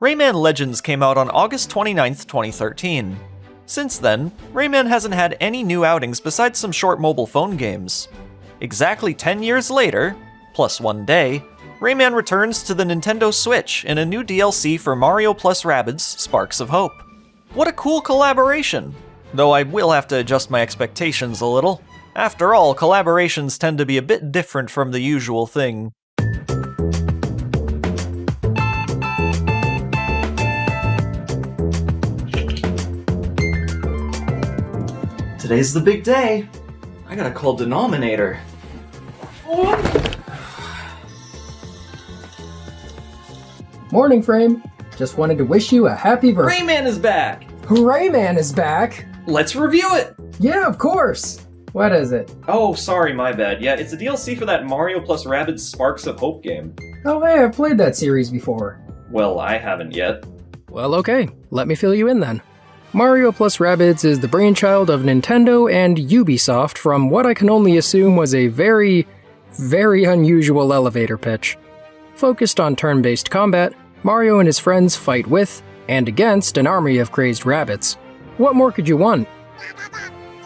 Rayman Legends came out on August 29, 2013. Since then, Rayman hasn't had any new outings besides some short mobile phone games. Exactly 10 years later, plus 1 day, Rayman returns to the Nintendo Switch in a new DLC for Mario plus Rabbids Sparks of Hope. What a cool collaboration! Though I will have to adjust my expectations a little. After all, collaborations tend to be a bit different from the usual thing. Today's the big day. I gotta call Denominator. Morning, Frame. Just wanted to wish you a happy birthday. Rayman is back! Rayman is back! Let's review it! Yeah, of course! What is it? Oh, sorry, my bad. Yeah, it's a DLC for that Mario plus Rabbids Sparks of Hope game. Oh hey, I've played that series before. Well, I haven't yet. Well, okay. Let me fill you in then. Mario plus Rabbids is the brainchild of Nintendo and Ubisoft from what I can only assume was a very, very unusual elevator pitch. Focused on turn-based combat, Mario and his friends fight with and against an army of crazed rabbits. What more could you want?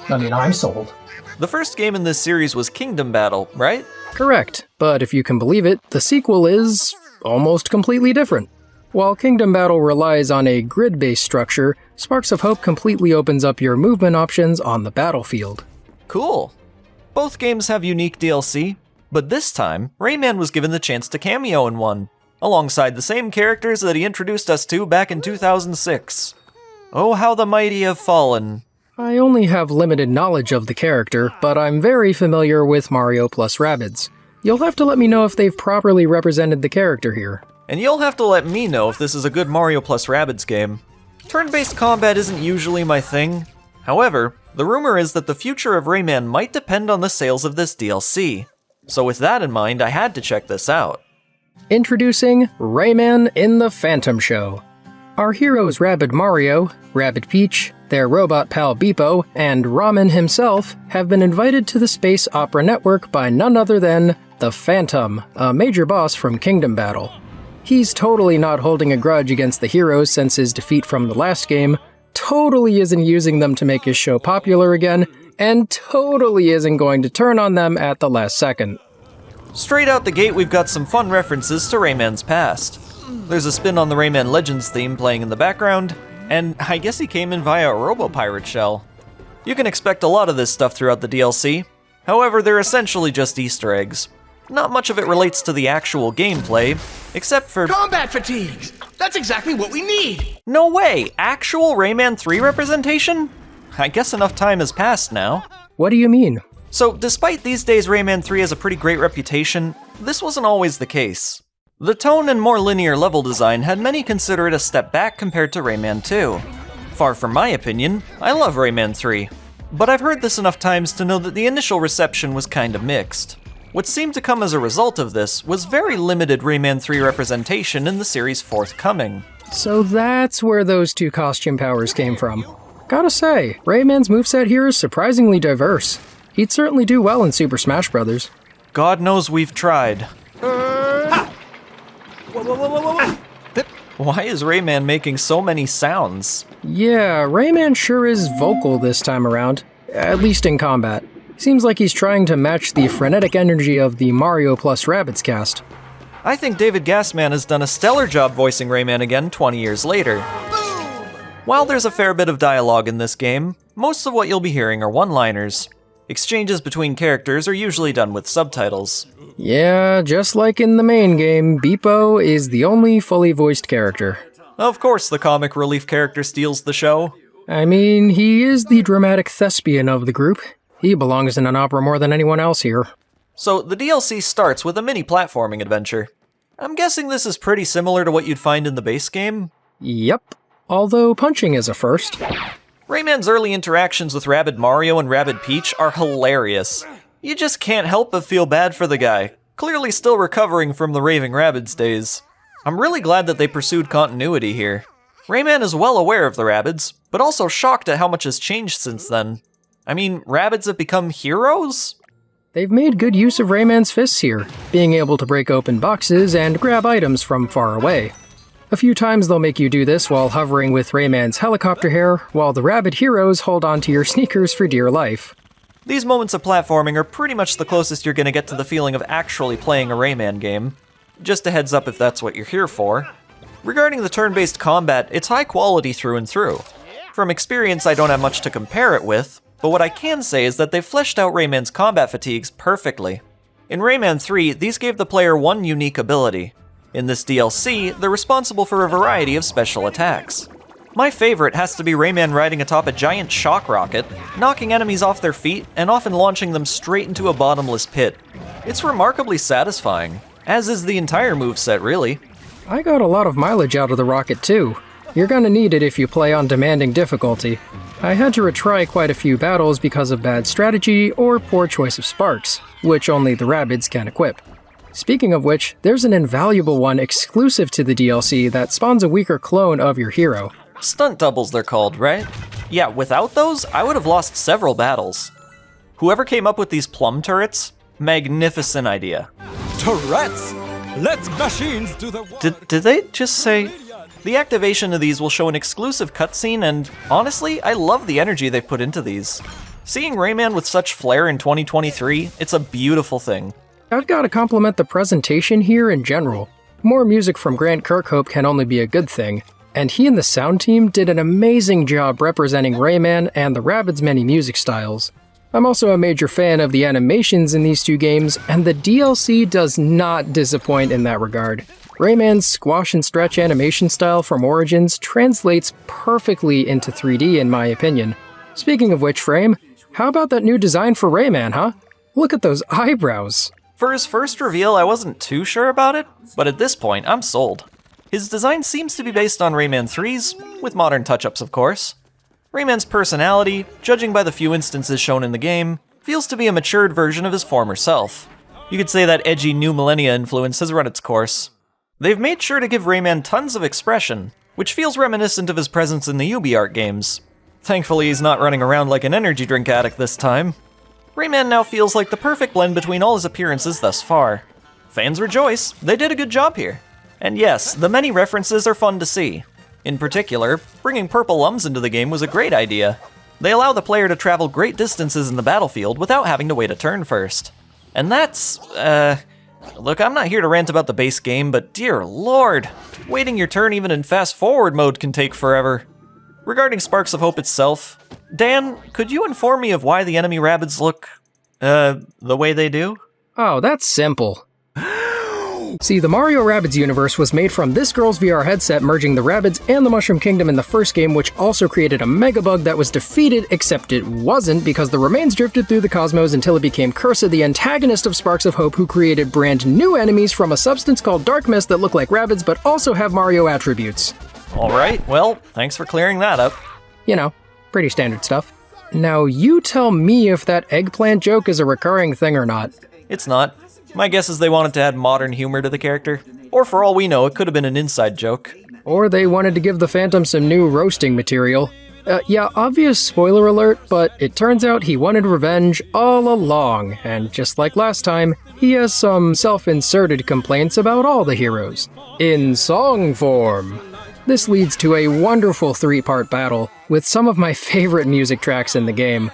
I mean, I'm sold. The first game in this series was Kingdom Battle, right? Correct, but if you can believe it, the sequel is almost completely different. While Kingdom Battle relies on a grid-based structure, Sparks of Hope completely opens up your movement options on the battlefield. Cool. Both games have unique DLC, but this time, Rayman was given the chance to cameo in one, alongside the same characters that he introduced us to back in 2006. Oh, how the mighty have fallen. I only have limited knowledge of the character, but I'm very familiar with Mario plus Rabbids. You'll have to let me know if they've properly represented the character here. And you'll have to let me know if this is a good Mario plus Rabbids game. Turn-based combat isn't usually my thing. However, the rumor is that the future of Rayman might depend on the sales of this DLC. So with that in mind, I had to check this out. Introducing Rayman in the Phantom Show. Our heroes Rabbid Mario, Rabbid Peach, their robot pal Beepo, and Ramen himself have been invited to the Space Opera Network by none other than the Phantom, a major boss from Kingdom Battle. He's totally not holding a grudge against the heroes since his defeat from the last game, totally isn't using them to make his show popular again, and totally isn't going to turn on them at the last second. Straight out the gate, we've got some fun references to Rayman's past. There's a spin on the Rayman Legends theme playing in the background, and I guess he came in via a Robo-Pirate shell. You can expect a lot of this stuff throughout the DLC, however, they're essentially just Easter eggs. Not much of it relates to the actual gameplay, except for combat fatigues! That's exactly what we need! No way! Actual Rayman 3 representation? I guess enough time has passed now. What do you mean? So, despite these days Rayman 3 has a pretty great reputation, this wasn't always the case. The tone and more linear level design had many consider it a step back compared to Rayman 2. Far from my opinion, I love Rayman 3, but I've heard this enough times to know that the initial reception was kinda mixed. What seemed to come as a result of this was very limited Rayman 3 representation in the series forthcoming. So that's where those two costume powers came from. Gotta say, Rayman's moveset here is surprisingly diverse. He'd certainly do well in Super Smash Bros. God knows we've tried. Why is Rayman making so many sounds? Yeah, Rayman sure is vocal this time around, at least in combat. Seems like he's trying to match the frenetic energy of the Mario plus Rabbids cast. I think David Gassman has done a stellar job voicing Rayman again 20 years later. While there's a fair bit of dialogue in this game, most of what you'll be hearing are one-liners. Exchanges between characters are usually done with subtitles. Yeah, just like in the main game, Beepo is the only fully voiced character. Of course the comic relief character steals the show. I mean, he is the dramatic thespian of the group. He belongs in an opera more than anyone else here. So the DLC starts with a mini platforming adventure. I'm guessing this is pretty similar to what you'd find in the base game? Yep, although punching is a first. Rayman's early interactions with Rabbid Mario and Rabbid Peach are hilarious. You just can't help but feel bad for the guy, clearly still recovering from the Raving Rabbids days. I'm really glad that they pursued continuity here. Rayman is well aware of the Rabbids, but also shocked at how much has changed since then. I mean, Rabbids have become heroes? They've made good use of Rayman's fists here, being able to break open boxes and grab items from far away. A few times they'll make you do this while hovering with Rayman's helicopter hair, while the Rabbid heroes hold on to your sneakers for dear life. These moments of platforming are pretty much the closest you're gonna get to the feeling of actually playing a Rayman game. Just a heads up if that's what you're here for. Regarding the turn-based combat, it's high quality through and through. From experience, I don't have much to compare it with, but what I can say is that they've fleshed out Rayman's combat fatigues perfectly. In Rayman 3, these gave the player one unique ability. In this DLC, they're responsible for a variety of special attacks. My favorite has to be Rayman riding atop a giant shock rocket, knocking enemies off their feet, and often launching them straight into a bottomless pit. It's remarkably satisfying, as is the entire moveset, really. I got a lot of mileage out of the rocket too. You're gonna need it if you play on demanding difficulty. I had to retry quite a few battles because of bad strategy or poor choice of sparks, which only the Rabbids can equip. Speaking of which, there's an invaluable one exclusive to the DLC that spawns a weaker clone of your hero. Stunt doubles they're called, right? Yeah, without those, I would have lost several battles. Whoever came up with these plum turrets, magnificent idea. Turrets! Let machines do the work! Did they just say... The activation of these will show an exclusive cutscene, and honestly, I love the energy they've put into these. Seeing Rayman with such flair in 2023, it's a beautiful thing. I've got to compliment the presentation here in general. More music from Grant Kirkhope can only be a good thing, and he and the sound team did an amazing job representing Rayman and the Rabbids' many music styles. I'm also a major fan of the animations in these two games, and the DLC does not disappoint in that regard. Rayman's squash and stretch animation style from Origins translates perfectly into 3D in my opinion. Speaking of which, Frame, how about that new design for Rayman, huh? Look at those eyebrows. For his first reveal, I wasn't too sure about it, but at this point, I'm sold. His design seems to be based on Rayman 3's, with modern touch-ups of course. Rayman's personality, judging by the few instances shown in the game, feels to be a matured version of his former self. You could say that edgy New Millennia influence has run its course. They've made sure to give Rayman tons of expression, which feels reminiscent of his presence in the UbiArt games. Thankfully, he's not running around like an energy drink addict this time. Rayman now feels like the perfect blend between all his appearances thus far. Fans rejoice, they did a good job here. And yes, the many references are fun to see. In particular, bringing purple lums into the game was a great idea. They allow the player to travel great distances in the battlefield without having to wait a turn first. And that's, look, I'm not here to rant about the base game, but dear lord, waiting your turn even in fast-forward mode can take forever. Regarding Sparks of Hope itself, Dan, could you inform me of why the enemy Rabbids look, the way they do? Oh, that's simple. See, the Mario Rabbids universe was made from this girl's VR headset merging the Rabbids and the Mushroom Kingdom in the first game, which also created a mega bug that was defeated, except it wasn't, because the remains drifted through the cosmos until it became Cursa, the antagonist of Sparks of Hope, who created brand new enemies from a substance called Dark Mist that look like Rabbids but also have Mario attributes. Alright, well, thanks for clearing that up. You know, pretty standard stuff. Now you tell me if that eggplant joke is a recurring thing or not. It's not. My guess is they wanted to add modern humor to the character. Or for all we know, it could have been an inside joke. Or they wanted to give the Phantom some new roasting material. Yeah, obvious spoiler alert, but it turns out he wanted revenge all along, and just like last time, he has some self-inserted complaints about all the heroes. In song form. This leads to a wonderful 3-part battle, with some of my favorite music tracks in the game.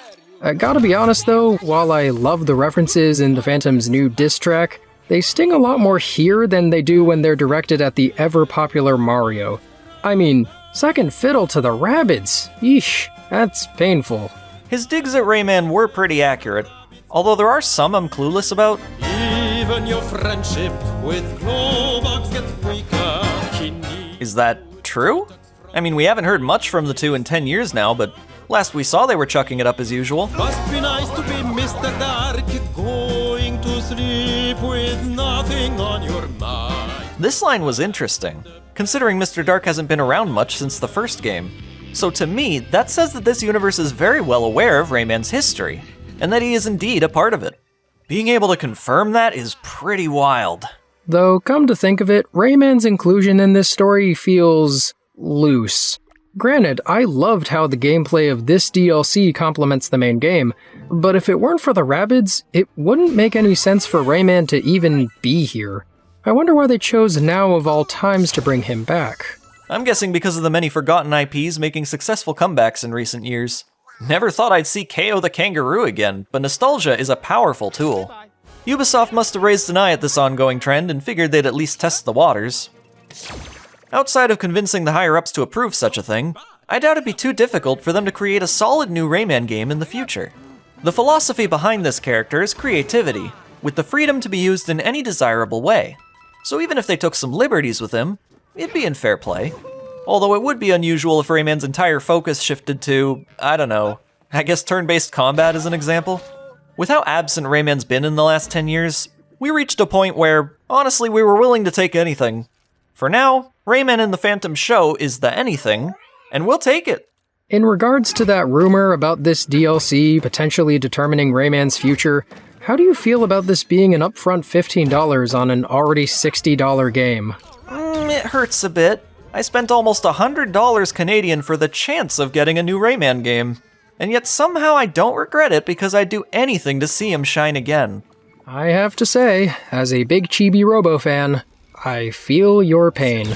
Gotta be honest though, while I love the references in the Phantom's new diss track, they sting a lot more here than they do when they're directed at the ever-popular Mario. I mean, second fiddle to the Rabbids. Yeesh, that's painful. His digs at Rayman were pretty accurate, although there are some I'm clueless about. Even your friendship with Globox gets weaker. Is that true? I mean, we haven't heard much from the two in 10 years now, but last we saw they were chucking it up as usual. Must be nice to be Mr. Dark, going to sleep with nothing on your mind. This line was interesting, considering Mr. Dark hasn't been around much since the first game. So to me, that says that this universe is very well aware of Rayman's history, and that he is indeed a part of it. Being able to confirm that is pretty wild. Though, come to think of it, Rayman's inclusion in this story feels loose. Granted, I loved how the gameplay of this DLC complements the main game, but if it weren't for the Rabbids, it wouldn't make any sense for Rayman to even be here. I wonder why they chose now of all times to bring him back. I'm guessing because of the many forgotten IPs making successful comebacks in recent years. Never thought I'd see KO the Kangaroo again, but nostalgia is a powerful tool. Ubisoft must have raised an eye at this ongoing trend and figured they'd at least test the waters. Outside of convincing the higher-ups to approve such a thing, I doubt it'd be too difficult for them to create a solid new Rayman game in the future. The philosophy behind this character is creativity, with the freedom to be used in any desirable way. So even if they took some liberties with him, it'd be in fair play. Although it would be unusual if Rayman's entire focus shifted to, I don't know, I guess turn-based combat as an example. With how absent Rayman's been in the last 10 years, we reached a point where, honestly, we were willing to take anything. For now, Rayman in the Phantom Show is the anything, and we'll take it. In regards to that rumor about this DLC potentially determining Rayman's future, how do you feel about this being an upfront $15 on an already $60 game? It hurts a bit. I spent almost $100 Canadian for the chance of getting a new Rayman game. And yet somehow I don't regret it because I'd do anything to see him shine again. I have to say, as a big Chibi Robo fan, I feel your pain.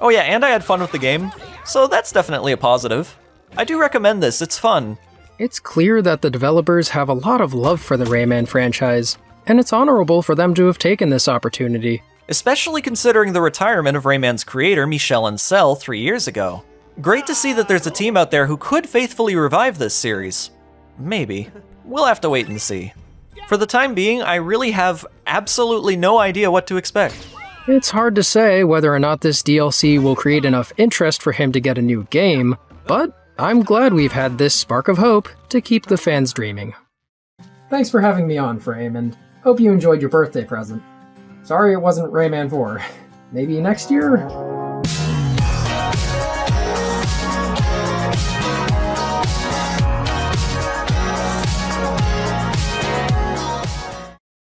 Oh yeah, and I had fun with the game, so that's definitely a positive. I do recommend this, it's fun. It's clear that the developers have a lot of love for the Rayman franchise, and it's honorable for them to have taken this opportunity. Especially considering the retirement of Rayman's creator, Michel Ancel, 3 years ago. Great to see that there's a team out there who could faithfully revive this series. Maybe. We'll have to wait and see. For the time being, I really have absolutely no idea what to expect. It's hard to say whether or not this DLC will create enough interest for him to get a new game, but I'm glad we've had this spark of hope to keep the fans dreaming. Thanks for having me on, Frame, and hope you enjoyed your birthday present. Sorry it wasn't Rayman 4. Maybe next year?